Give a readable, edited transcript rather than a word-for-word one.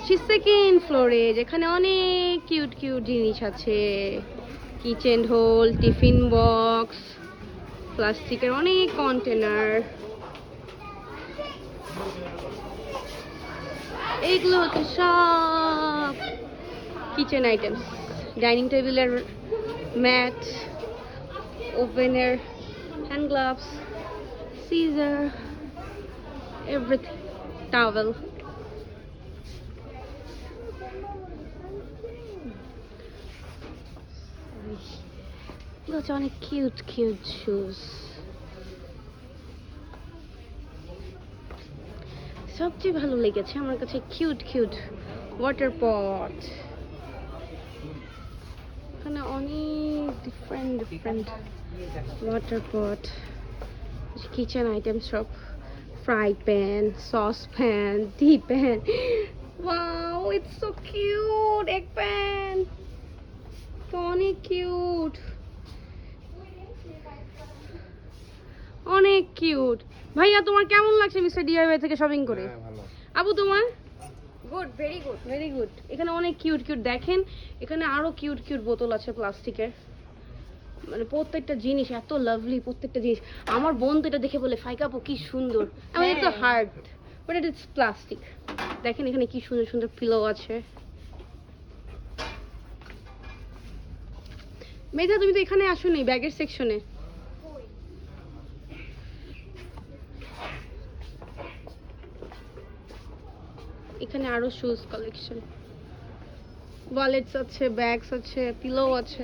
Second ফ্লোরে যেখানে অনেক কিউট কিউট জিনিস আছে, কিচেন হোল, টিফিন বক্স, প্লাস্টিকের অনেক কন্টেনার। এইগুলো হচ্ছে সব কিচেন আইটেমস, ডাইনিং টেবিলের ম্যাট, ওভেনের hand gloves, scissor, everything, towel. অনেক কিউট কিউট শুজ। সবচেয়ে ভালো লেগেছে আমার কাছে কিউট কিউট ওয়াটার পট। এখানে অনেক different water pot, kitchen item সব, fry pan, sauce pan, tea pan. Wow, it's so cute. Egg pan তো অনেক কিউট, অনেক কিউট। ভাইয়া তোমার কেমন লাগছে মিস্টার ডিআইওয়াই থেকে শপিং করে? আবু তোমার? Good, very good, very good. এখানে অনেক কিউট কিউট, দেখেন এখানে আরো কিউট কিউট বোতল আছে প্লাস্টিকের, মানে প্রত্যেকটা জিনিস এত লাভলি, প্রত্যেকটা জিনিস। আমার বোন তো এটা দেখে বলে ফাইকা আপু কি সুন্দর, আমি তো hard, but it is plastic. দেখেন এখানে কি সুন্দর সুন্দর পিলো আছে। মেধা তুমি তো এখানে আসোনি ব্যাগের সেকশনে। এখানে আরো শুজ কালেকশন, ওয়ালেটস আছে, ব্যাগস আছে, পিলো আছে।